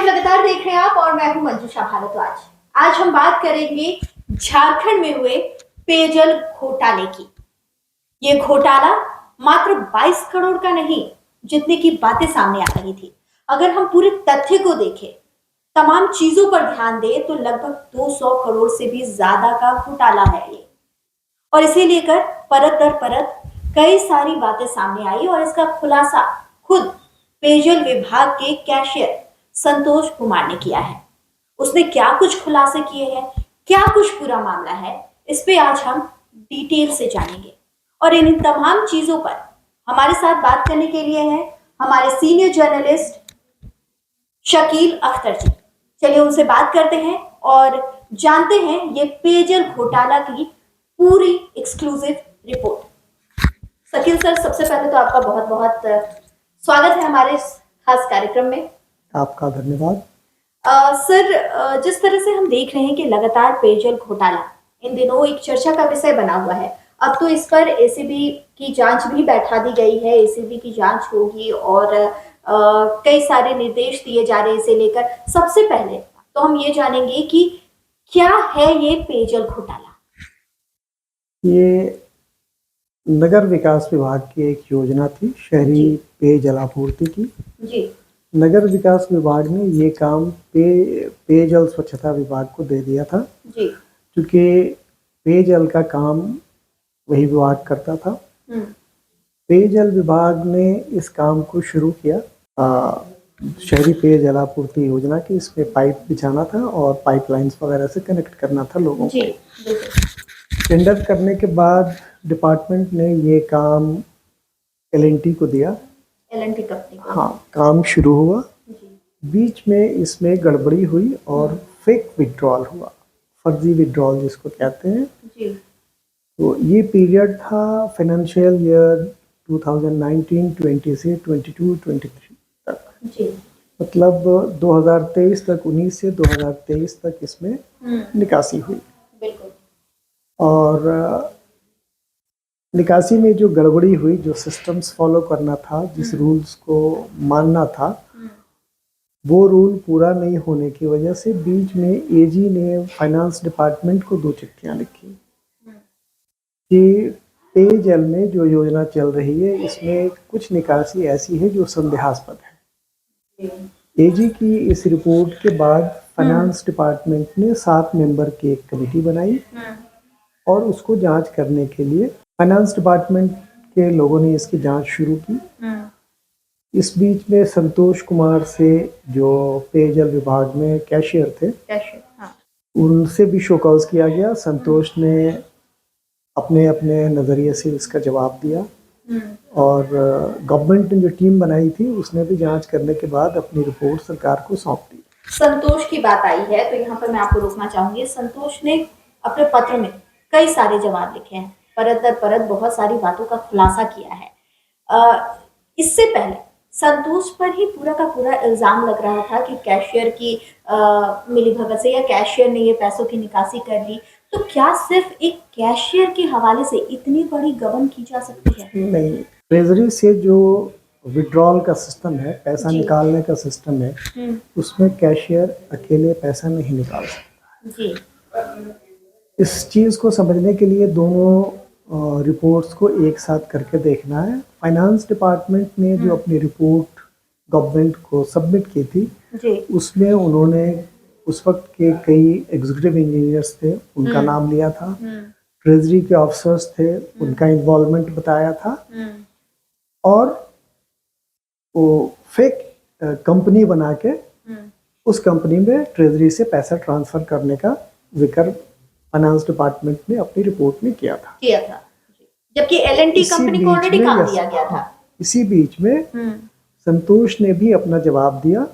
Live लगातार देख रहे हैं आप और मैं हूं मंजूषा भारद्वाज। आज हम बात करेंगे झारखंड में हुए पेयजल घोटाले की। ये घोटाला मात्र 22 करोड़ का नहीं, जितने की बातें सामने आ रही थी। अगर हम पूरे तथ्य को देखें, तमाम चीजों पर ध्यान दें तो लगभग 200 करोड़ से भी ज्यादा का घोटाला है ये। और इसे लेकर परत दर परत कई सारी बातें सामने आई और इसका खुलासा खुद पेयजल विभाग के कैशियर संतोष कुमार ने किया है। उसने क्या कुछ खुलासे किए हैं, क्या कुछ पूरा मामला है, इस पे आज हम डिटेल से जानेंगे। और इन तमाम चीजों पर हमारे साथ बात करने के लिए हैं हमारे सीनियर जर्नलिस्ट शकील अख्तर जी। चलिए उनसे बात करते हैं और जानते हैं ये पेयजल घोटाला की पूरी एक्सक्लूसिव रिपोर्ट। शकील सर, सबसे पहले तो आपका बहुत बहुत स्वागत है हमारे इस खास कार्यक्रम में। आपका धन्यवाद। सर, जिस तरह से हम देख रहे हैं कि लगातार पेयजल घोटाला इन दिनों एक चर्चा का विषय बना हुआ है। अब तो इस पर एसीबी की जांच भी बैठा दी गई है, एसीबी की जांच होगी और कई सारे निर्देश दिए जा रहे हैं इसे लेकर। सबसे पहले तो हम ये जानेंगे कि क्या है ये पेयजल घोटाला। ये नगर विकास विभाग की एक योजना थी, शहरी पेयजल आपूर्ति की। जी। नगर विकास विभाग ने ये काम पेयजल स्वच्छता विभाग को दे दिया था जी। क्योंकि पेयजल का काम वही विभाग करता था। पेयजल विभाग ने इस काम को शुरू किया शहरी पेयजल आपूर्ति योजना की। इसमें पाइप बिछाना था और पाइपलाइंस वगैरह से कनेक्ट करना था लोगों को। टेंडर करने के बाद डिपार्टमेंट ने ये काम L&T को दिया। L&T कंपनी को। हाँ, काम शुरू हुआ। बीच में इसमें गड़बड़ी हुई और फेक विड्रॉल हुआ, फर्जी विड्रॉल जिसको कहते हैं। जी। तो ये पीरियड था फाइनेंशियल ईयर 2019-20 से 22-23 तक। जी। मतलब 2023 तक, 19 से 2023 तक इसमें निकासी हुई। बिल्कुल। और निकासी में जो गड़बड़ी हुई, जो सिस्टम्स फॉलो करना था, जिस रूल्स को मानना था, वो रूल पूरा नहीं होने की वजह से बीच में एजी ने फाइनेंस डिपार्टमेंट को 2 चिट्ठियां लिखी कि पेयजल में जो योजना चल रही है इसमें कुछ निकासी ऐसी है जो संदेहास्पद है। एजी की इस रिपोर्ट के बाद फाइनेंस डिपार्टमेंट ने 7 मेंबर की एक कमेटी बनाई और उसको जांच करने के लिए फाइनेंस डिपार्टमेंट के लोगों ने इसकी जांच शुरू की। इस बीच में संतोष कुमार से, जो पेयजल विभाग में कैशियर थे, उनसे भी शो कॉज किया गया। संतोष ने अपने अपने नज़रिए से इसका जवाब दिया और गवर्नमेंट ने जो टीम बनाई थी उसने भी जांच करने के बाद अपनी रिपोर्ट सरकार को सौंप दी। संतोष की बात आई है तो यहाँ पर मैं आपको रोकना चाहूंगी। संतोष ने अपने पत्र में कई सारे जवाब लिखे हैं, परत दर परत बहुत सारी बातों का खुलासा किया है। इससे पहले संतोष पर ही पूरा का पूरा इल्जाम लग रहा था कि कैशियर की मिलीभगत से या कैशियर ने ये पैसों की निकासी कर ली। तो क्या सिर्फ एक कैशियर के हवाले से इतनी बड़ी गबन की जा सकती है? नहीं, ट्रेजरी से जो विड्रॉल का सिस्टम है, पैसा निकालने का सिस्टम है, उसमें कैशियर अकेले पैसा नहीं निकाल सकता। जी। इस चीज़ को समझने के लिए दोनों रिपोर्ट्स को एक साथ करके देखना है। फाइनेंस डिपार्टमेंट ने जो अपनी रिपोर्ट गवर्नमेंट को सबमिट की थी, उसमें उन्होंने उस वक्त के कई एग्जीक्यूटिव इंजीनियर्स थे, उनका नाम लिया था। ट्रेजरी के ऑफिसर्स थे, उनका इन्वॉल्वमेंट बताया था। और वो फेक कंपनी बना के उस कंपनी में ट्रेजरी से पैसा ट्रांसफर करने का जिक्र फाइनेंस डिपार्टमेंट ने अपनी रिपोर्ट में किया था। जबकि L&T कंपनी को ऑलरेडी काम दिया गया था। इसी बीच में संतोष ने भी अपना जवाब दिया।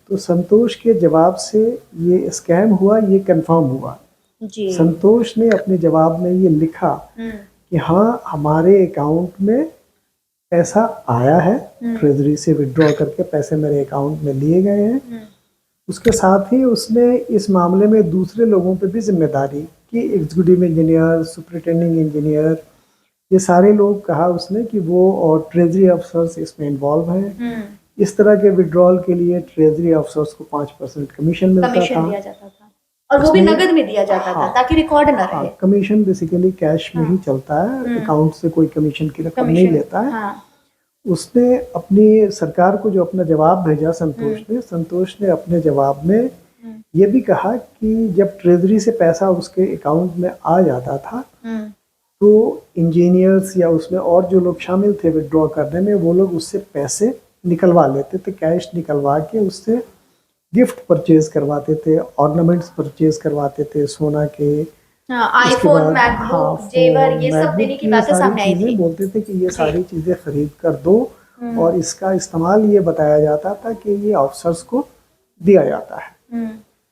तो संतोष के जवाब से ये स्कैम हुआ, ये कंफर्म हुआ। संतोष ने अपने जवाब में ये लिखा कि हाँ, हमारे अकाउंट में पैसा आया है, ट्रेजरी से विड्रॉ करके पैसे मेरे अकाउंट में लिए गए हैं। उसके साथ ही उसने इस मामले में दूसरे लोगों पे भी जिम्मेदारी कि एग्जीक्यूटिव इंजीनियर, सुपरिटेंडिंग इंजीनियर, ये सारे लोग कहा उसने कि वो और ट्रेजरी अफसर्स इसमें इन्वॉल्व हैं। इस तरह के विड्रॉल के लिए ट्रेजरी ऑफिसर्स को 5% कमीशन मिलता कमीशन था। दिया जाता था और वो भी इसमें- नगद में दिया जाता था हाँ। ताकि रिकॉर्ड न हाँ, रहे। कमीशन बेसिकली कैश में ही चलता है, अकाउंट से कोई कमीशन की रकम नहीं लेता है। हाँ। उसने अपनी सरकार को जो अपना जवाब भेजा संतोष ने अपने जवाब में ये भी कहा कि जब ट्रेजरी से पैसा उसके अकाउंट में आ जाता था तो इंजीनियर्स या उसमें और जो लोग शामिल थे विड्रॉ करने में, वो लोग उससे पैसे निकलवा लेते थे, कैश निकलवा के उससे गिफ्ट परचेज करवाते थे, ऑर्नामेंट्स परचेज करवाते थे सोना के। आईफोन, मैकबुक, जेवर, ये सब देने की बातें सामने आई थी। बोलते थे कि ये सारी चीजें खरीद कर दो और इसका इस्तेमाल ये बताया जाता था कि ये ऑफिसर्स को दिया जाता है।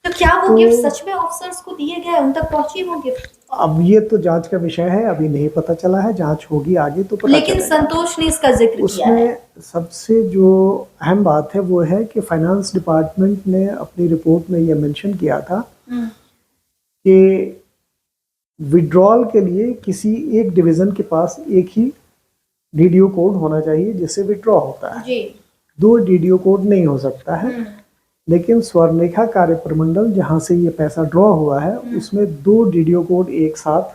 तो क्या वो गिफ्ट सच में ऑफिसर्स को दिए गए, उन तक पहुंची वो गिफ्ट? अब ये तो जांच का विषय है, अभी नहीं पता चला है, जांच होगी आगे तो पता लेकिन चलेगा। संतोष ने इसका जिक्र किया है। उसमें सबसे जो अहम बात है वो है कि फाइनेंस डिपार्टमेंट ने अपनी रिपोर्ट में ये मेंशन किया था कि विड्रॉल के लिए किसी एक डिवीजन के पास एक ही डीडीओ कोड होना चाहिए जिससे विड्रॉ होता है। जी। 2 डीडीओ कोड नहीं हो सकता है। लेकिन स्वर्णरेखा कार्य प्रमंडल जहां से ये पैसा ड्रॉ हुआ है उसमें 2 डीडीओ कोड एक साथ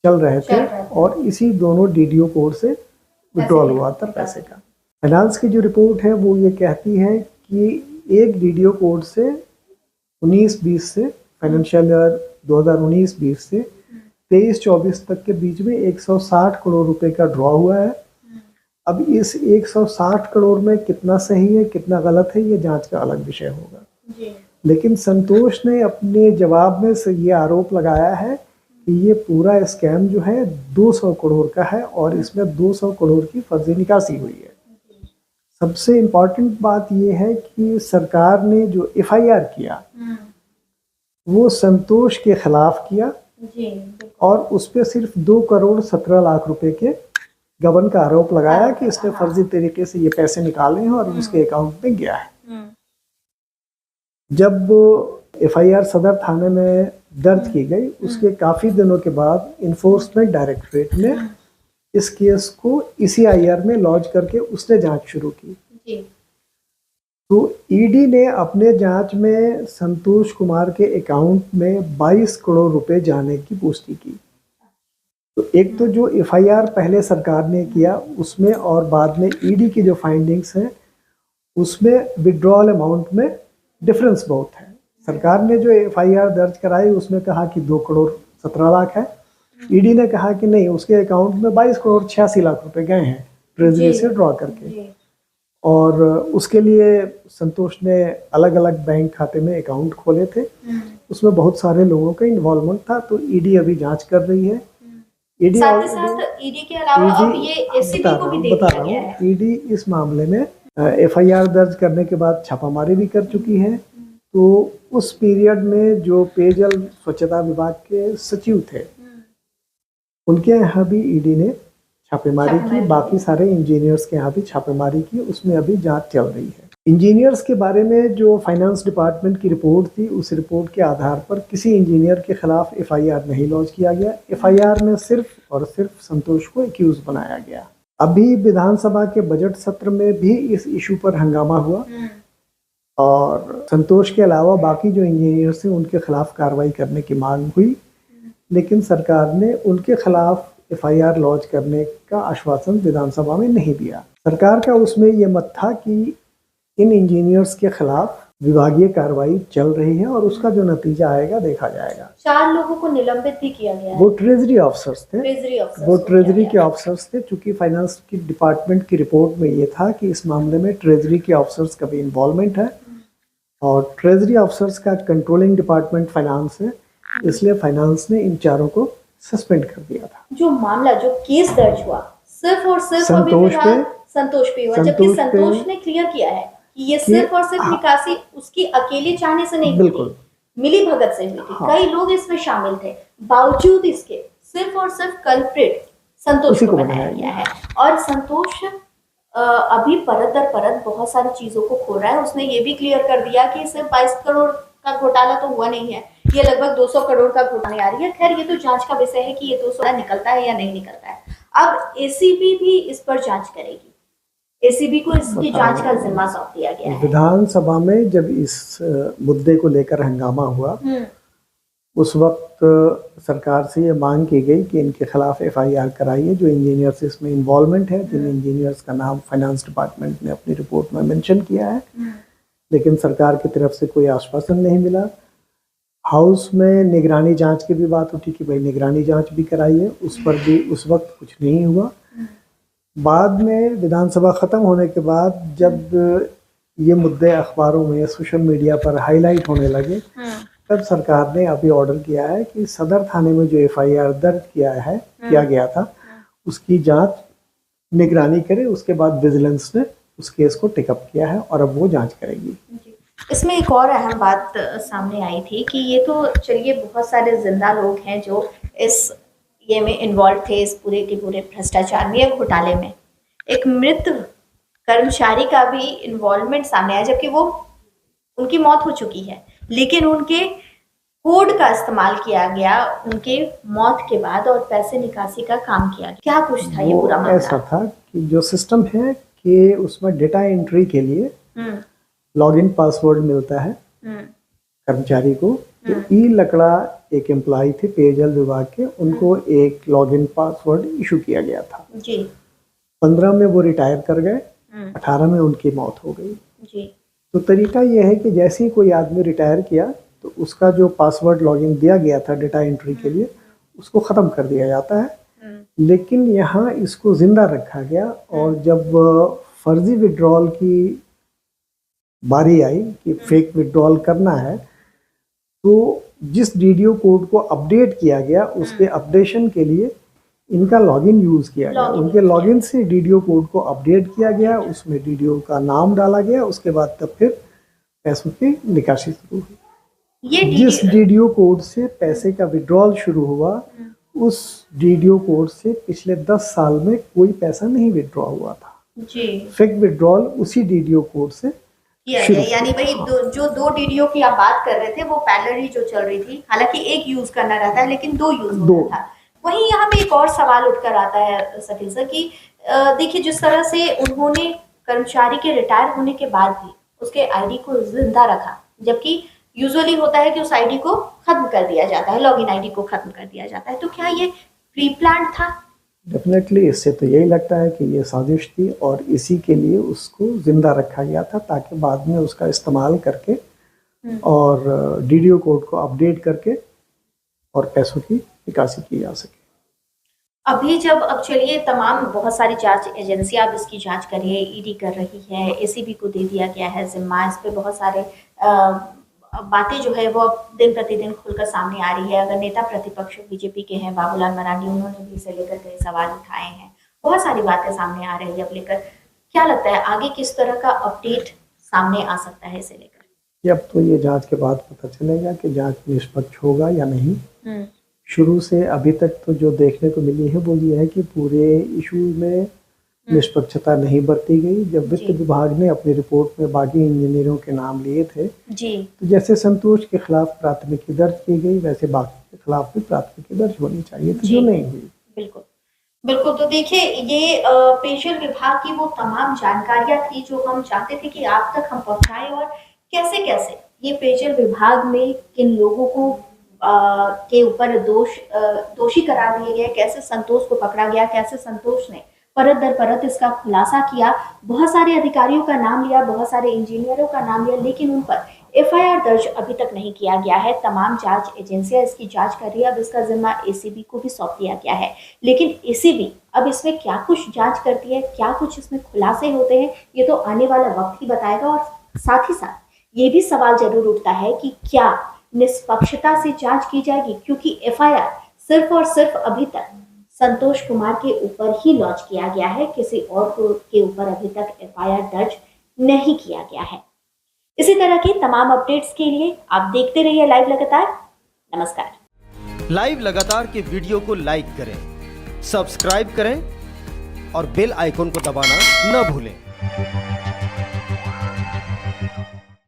चल रहे थे और इसी दोनों डीडीओ कोड से विड्रॉल हुआ था पैसे का। फाइनेंस की जो रिपोर्ट है वो ये कहती है कि एक डीडीओ कोड से 19-20 से फाइनेंशियल ईयर 2019-20 से 23-24 तक के बीच में 160 करोड़ रुपए का ड्रॉ हुआ है। अब इस 160 करोड़ में कितना सही है कितना गलत है ये जांच का अलग विषय होगा। लेकिन संतोष ने अपने जवाब में से ये आरोप लगाया है कि ये पूरा स्कैम जो है 200 करोड़ का है और इसमें 200 करोड़ की फर्जी निकासी हुई है। सबसे इम्पोर्टेंट बात ये है कि सरकार ने जो एफआईआर किया वो संतोष के खिलाफ किया और उस पर सिर्फ 2 करोड़ 17 लाख रुपए के गबन का आरोप लगाया कि इसने फर्जी तरीके से ये पैसे निकाले हैं और उसके अकाउंट में गया है। जब एफआईआर सदर थाने में दर्ज की गई उसके काफी दिनों के बाद इन्फोर्समेंट डायरेक्टरेट ने इस केस को ईसीआईआर में लॉन्च करके उसने जांच शुरू की। तो ईडी ने अपने जांच में संतोष कुमार के अकाउंट में 22 करोड़ रुपए जाने की पुष्टि की। तो एक तो जो एफआईआर पहले सरकार ने किया उसमें और बाद में ईडी की जो फाइंडिंग्स हैं उसमें विड्रॉल अमाउंट में डिफरेंस बहुत है। सरकार ने जो एफआईआर दर्ज कराई उसमें कहा कि 2 करोड़ 17 लाख है, ईडी ने कहा कि नहीं उसके अकाउंट में 22 करोड़ 86 लाख रुपए गए हैं ट्रेजरी से ड्रॉ करके। और उसके लिए संतोष ने अलग अलग बैंक खाते में अकाउंट खोले थे, उसमें बहुत सारे लोगों का इन्वॉल्वमेंट था। तो ईडी अभी जांच कर रही है। ईडी ईडी के अलावा अब ये एसीबी को भी देख लिया गया है। ईडी इस मामले में एफआईआर दर्ज करने के बाद छापामारी भी कर चुकी है। तो उस पीरियड में जो पेयजल स्वच्छता विभाग के सचिव थे उनके यहाँ भी ईडी ने छापेमारी की, बाकी सारे इंजीनियर्स के यहाँ भी छापेमारी की, उसमें अभी जांच चल रही है। इंजीनियर्स के बारे में जो फाइनेंस डिपार्टमेंट की रिपोर्ट थी उस रिपोर्ट के आधार पर किसी इंजीनियर के खिलाफ एफआईआर नहीं लॉन्च किया गया। एफआईआर में सिर्फ और सिर्फ संतोष को एक्यूज बनाया गया। अभी विधानसभा के बजट सत्र में भी इस इशू पर हंगामा हुआ और संतोष के अलावा बाकी जो इंजीनियर्स थे उनके खिलाफ कार्रवाई करने की मांग हुई, लेकिन सरकार ने उनके खिलाफ एफआईआर लॉन्च करने का आश्वासन विधानसभा में नहीं दिया। सरकार का उसमें यह मत था कि इन इंजीनियर्स के खिलाफ विभागीय कार्रवाई चल रही है और उसका जो नतीजा आएगा देखा जाएगा। 4 लोगों को निलंबित भी किया गया है। वो ट्रेजरी ऑफिसर्स थे, वो ट्रेजरी के ऑफिसर्स थे। चूंकि फाइनेंस की डिपार्टमेंट की रिपोर्ट में ये था कि इस मामले में ट्रेजरी के ऑफिसर्स का भी इन्वॉल्वमेंट है और ट्रेजरी ऑफिसर्स का कंट्रोलिंग डिपार्टमेंट फाइनेंस है, इसलिए फाइनेंस ने इन 4 को सस्पेंड कर दिया था। जो मामला जो केस दर्ज हुआ सिर्फ और सिर्फ संतोष पे हुआ, जबकि संतोष ने क्लियर किया है कि ये सिर्फ और सिर्फ निकासी उसकी अकेले चाहने से नहीं हुई, मिली भगत से हुई थी। कई लोग इसमें शामिल थे, बावजूद इसके सिर्फ और सिर्फ कल्प्रिट संतोष को बनाया गया है। और संतोष अभी परत दर परत बहुत सारी चीजों को खोल रहा है। उसने ये भी क्लियर कर दिया कि सिर्फ 22 करोड़ का घोटाला तो हुआ नहीं है, ये लगभग 200 करोड़ का घोटाला आ रही है। खैर ये तो जांच का विषय है कि ये 200 निकलता है या नहीं निकलता है। अब एसीबी भी इस पर जांच करेगी। एसीबी को इसकी जांच का जिम्मा सौंप दिया गया है। विधानसभा में जब इस मुद्दे को लेकर हंगामा हुआ, उस वक्त सरकार से ये मांग की गई कि इनके खिलाफ एफआईआर कराइए जो इंजीनियर्स इसमें इन्वॉल्वमेंट है, जिन इंजीनियर्स का नाम फाइनेंस डिपार्टमेंट ने अपनी रिपोर्ट में मेंशन किया है। लेकिन सरकार की तरफ से कोई आश्वासन नहीं मिला। हाउस में निगरानी जांच की भी बात उठी कि भाई निगरानी जांच भी कराइए, उस पर भी उस वक्त कुछ नहीं हुआ। बाद में विधानसभा खत्म होने के बाद जब ये मुद्दे अखबारों में सोशल मीडिया पर हाईलाइट होने लगे, तब सरकार ने अभी ऑर्डर किया है कि सदर थाने में जो एफआईआर दर्ज किया गया था उसकी जांच निगरानी करे। उसके बाद विजिलेंस ने उस केस को टेकअप किया है और अब वो जांच करेगी। इसमें एक और अहम बात सामने आई थी कि ये तो चलिए बहुत सारे जिंदा लोग हैं जो इस ये में इन्वॉल्व थे, इस पूरे के पूरे भ्रष्टाचार में या घोटाले में। एक मृत कर्मचारी का भी इन्वॉल्वमेंट सामने आया, जबकि वो उनकी मौत हो चुकी है, लेकिन उनके कोड का इस्तेमाल किया गया उनके मौत के बाद और पैसे निकासी का काम किया गया। क्या कुछ था ये पूरा मामला? ऐसा था कि जो सिस्टम है कि उसमें डेटा एंट्री के लिए लॉगिन पासवर्ड मिलता है कर्मचारी को। तो ई लकड़ा एक एम्प्लॉय थे पेयजल विभाग के, उनको एक लॉगिन पासवर्ड इशू किया गया था जी। 15 में वो रिटायर कर गए, 18 में उनकी मौत हो गई जी। तो तरीका यह है कि जैसे ही कोई आदमी रिटायर किया तो उसका जो पासवर्ड लॉगिन दिया गया था डेटा एंट्री के लिए उसको ख़त्म कर दिया जाता है। लेकिन यहाँ इसको ज़िंदा रखा गया और जब फर्जी विड्रॉल की बारी आई कि फेक विड्रॉल करना है, तो जिस डीडीओ कोड को अपडेट किया गया उसके अपडेशन के लिए इनका लॉगिन यूज़ किया गया। उनके लॉगिन से डीडीओ कोड को अपडेट किया गया, उसमें डीडीओ का नाम डाला गया। उसके बाद तब फिर पैसों की निकासी शुरू हुई। जिस डीडीओ कोड से पैसे का विड्रॉल शुरू हुआ उस डीडीओ कोड से पिछले 10 साल में कोई पैसा नहीं विड्रॉ हुआ था जी। फेक विड्रॉल उसी डीडीओ कोड से यानी वही जो दो डीडीओ की आप बात कर रहे थे वो पैरेलली जो चल रही थी, हालांकि एक यूज करना रहता है लेकिन दो यूज होता था। वहीं यहाँ पे एक और सवाल उठकर आता है सफीर सर कि देखिए जिस तरह से उन्होंने कर्मचारी के रिटायर होने के बाद भी उसके आईडी को जिंदा रखा, जबकि यूजुअली होता है कि उस आईडी को खत्म कर दिया जाता है, लॉगिन आईडी को खत्म कर दिया जाता है। तो क्या ये प्री प्लान था? डेफिनेटली इससे तो यही लगता है कि ये साजिश थी और इसी के लिए उसको जिंदा रखा गया था ताकि बाद में उसका इस्तेमाल करके और डीडीओ कोड को अपडेट करके और पैसों की निकासी की जा सके। अभी अब चलिए तमाम बहुत सारी जांच एजेंसियां अब इसकी जांच कर रही है, ईडी कर रही है, एसीबी को दे दिया गया है जिम्मा। इस पे बहुत सारे बातें जो है वो दिन प्रतिदिन खुलकर सामने आ रही है। अगर नेता प्रतिपक्ष बीजेपी के हैं बाबूलाल मरांडी, उन्होंने भी इसे लेकर कई सवाल उठाए हैं। बहुत सारी बातें सामने आ रही है अब लेकर। क्या लगता है आगे किस तरह का अपडेट सामने आ सकता है इसे लेकर? अब तो ये जांच के बाद पता चलेगा कि जांच निष्पक्ष होगा या नहीं। शुरू से अभी तक तो जो देखने को मिली है वो ये है कि पूरे इशू में निष्पक्षता नहीं बरती गई। जब वित्त विभाग ने अपनी रिपोर्ट में बागी इंजीनियरों के नाम लिए थे जी, तो जैसे संतोष के खिलाफ प्राथमिकी दर्ज की गई वैसे बाकी के खिलाफ भी प्राथमिकी दर्ज होनी चाहिए थी, जो नहीं हुई। बिल्कुल बिल्कुल। तो देखिए ये पेयजल विभाग की वो तमाम जानकारियां थी जो हम चाहते थे कि आप तक हम पहुंचाएं और कैसे कैसे ये पेयजल विभाग में किन लोगों को के ऊपर दोषी करार दिए गए, कैसे संतोष को पकड़ा गया, कैसे संतोष ने परत दर परत इसका खुलासा किया। बहुत सारे अधिकारियों का नाम लिया, बहुत सारे इंजीनियरों का नाम लिया, लेकिन उन पर एफआईआर दर्ज अभी तक नहीं किया गया है। तमाम जांच एजेंसियां इसकी जांच कर रही है। अब इसका जिम्मा एसीबी को भी सौंप दिया गया है, लेकिन एसीबी अब इसमें क्या कुछ जांच करती है, क्या कुछ इसमें खुलासे होते हैं, ये तो आने वाला वक्त ही बताएगा। और साथ ही साथ ये भी सवाल जरूर उठता है कि क्या निष्पक्षता से जांच की जाएगी, क्योंकि एफआईआर सिर्फ और सिर्फ अभी तक संतोष कुमार के ऊपर ही लॉन्च किया गया है, किसी और के ऊपर अभी तक एफआईआर दर्ज नहीं किया गया है। इसी तरह की तमाम अपडेट्स के लिए आप देखते रहिए लाइव लगातार। नमस्कार। लाइव लगातार के वीडियो को लाइक करें, सब्सक्राइब करें और बेल आइकन को दबाना न भूलें।